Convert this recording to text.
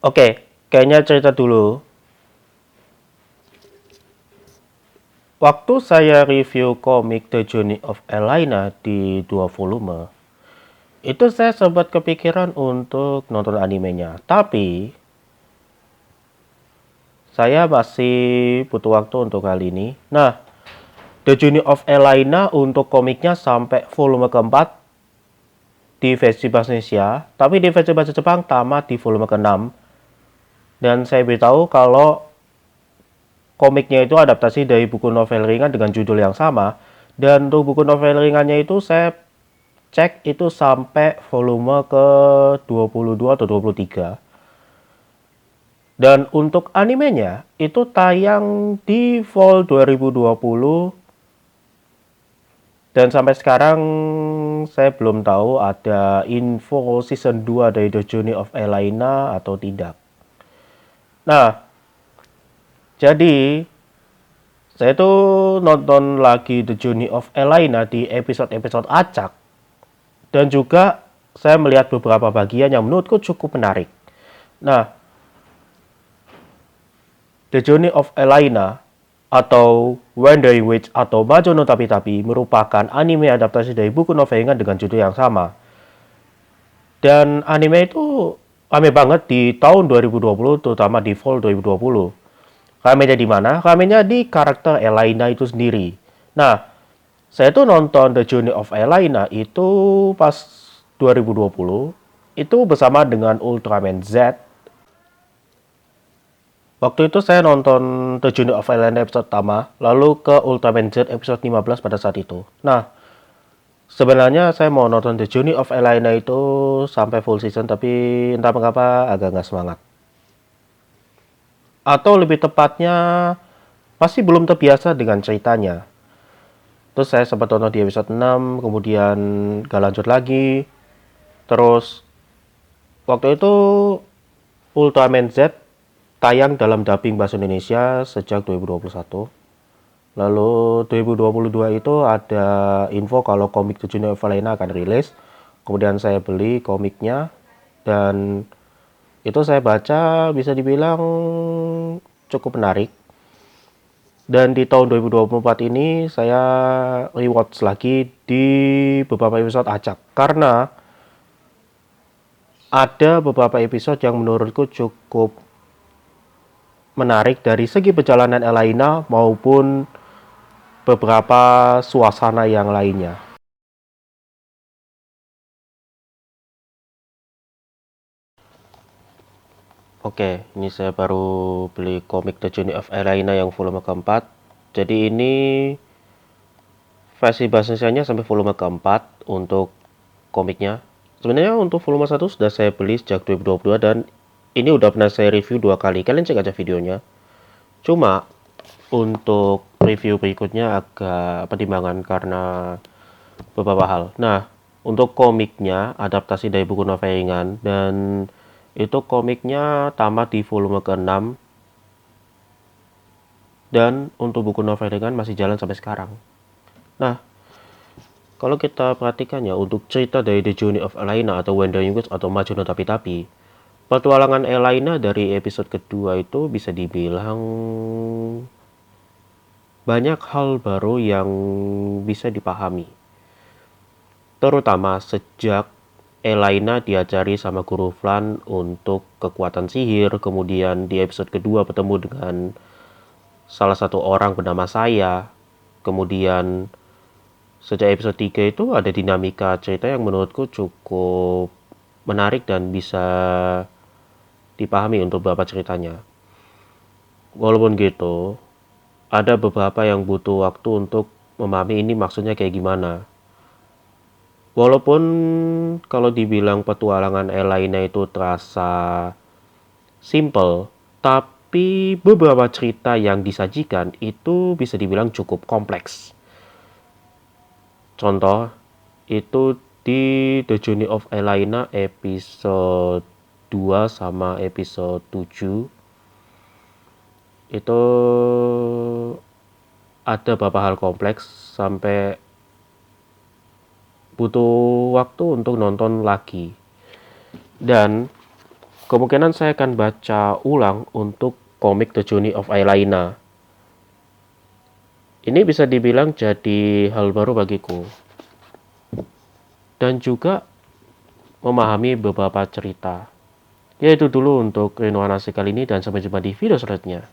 Oke, kayaknya cerita dulu. Waktu saya review komik The Journey of Elena di 2 volume, itu saya sempat kepikiran untuk nonton animenya. Tapi, saya masih butuh waktu untuk kali ini. Nah, The Journey of Elena untuk komiknya sampai volume keempat di versi bahasa Indonesia, tapi di versi bahasa Jepang tamat di volume ke-6. Dan saya beritahu kalau komiknya itu adaptasi dari buku novel ringan dengan judul yang sama. Dan untuk buku novel ringannya itu saya cek itu sampai volume ke 22 atau 23. Dan untuk animenya itu tayang di fall 2020 dan sampai sekarang saya belum tahu ada info season 2 dari The Journey of Elena atau tidak. Nah, jadi saya tuh nonton lagi The Journey of Elena di episode-episode acak. Dan juga saya melihat beberapa bagian yang menurutku cukup menarik. Nah, The Journey of Elena atau Wandering Witch atau Majo no Tabi-Tabi merupakan anime adaptasi dari buku novel ringan dengan judul yang sama. Dan anime itu rame banget di tahun 2020, terutama di fall 2020. Ramenya di mana? Ramenya di karakter Elena itu sendiri. Nah, saya tuh nonton The Journey of Elena itu pas 2020 itu bersama dengan Ultraman Z. Waktu itu saya nonton The Journey of Elena episode pertama, lalu ke Ultraman Z episode 15 pada saat itu. Nah, sebenarnya saya mau nonton The Journey of Elena itu sampai full season, tapi entah mengapa agak nggak semangat. Atau lebih tepatnya, masih belum terbiasa dengan ceritanya. Terus saya sempat nonton di episode 6, kemudian gak lanjut lagi. Terus, waktu itu Ultraman Z tayang dalam dubbing bahasa Indonesia sejak 2021. Lalu 2022 itu ada info kalau komik The Journey of Elena akan rilis. Kemudian saya beli komiknya dan itu saya baca bisa dibilang cukup menarik. Dan di tahun 2024 ini saya rewatch lagi di beberapa episode acak karena ada beberapa episode yang menurutku cukup menarik dari segi perjalanan Elena maupun beberapa suasana yang lainnya. Oke, ini saya baru beli komik The Journey of Elena yang volume keempat. Jadi ini versi bahasa Indonesia sampai volume keempat untuk komiknya. Sebenarnya untuk volume satu sudah saya beli sejak 2022 dan ini udah pernah saya review 2 kali. Kalian cek aja videonya. Cuma untuk review berikutnya agak pertimbangan karena beberapa hal. Nah, untuk komiknya adaptasi dari buku novel ringan dan itu komiknya tamat di volume ke-6 dan untuk buku novel ringan masih jalan sampai sekarang. Nah, kalau kita perhatikan ya untuk cerita dari The Journey of Elena atau Wandering Witch atau Maju no Tabi-Tabi, petualangan Elena dari episode kedua itu bisa dibilang banyak hal baru yang bisa dipahami. Terutama sejak Elena diajari sama Guru Flan untuk kekuatan sihir, kemudian di episode kedua bertemu dengan salah satu orang bernama Saya, kemudian sejak episode 3 itu ada dinamika cerita yang menurutku cukup menarik dan bisa dipahami untuk beberapa ceritanya. Walaupun gitu, ada beberapa yang butuh waktu untuk memahami ini maksudnya kayak gimana. Walaupun kalau dibilang petualangan Elena itu terasa simple, tapi beberapa cerita yang disajikan itu bisa dibilang cukup kompleks. Contoh, itu di The Journey of Elena episode 2 sama episode 7 itu ada beberapa hal kompleks sampai butuh waktu untuk nonton lagi. Dan Kemungkinan saya akan baca ulang untuk komik The Journey of Aelina. Ini bisa dibilang jadi hal baru bagiku. Dan juga memahami beberapa cerita. Ya itu dulu untuk Renoanasi kali ini dan sampai jumpa di video selanjutnya.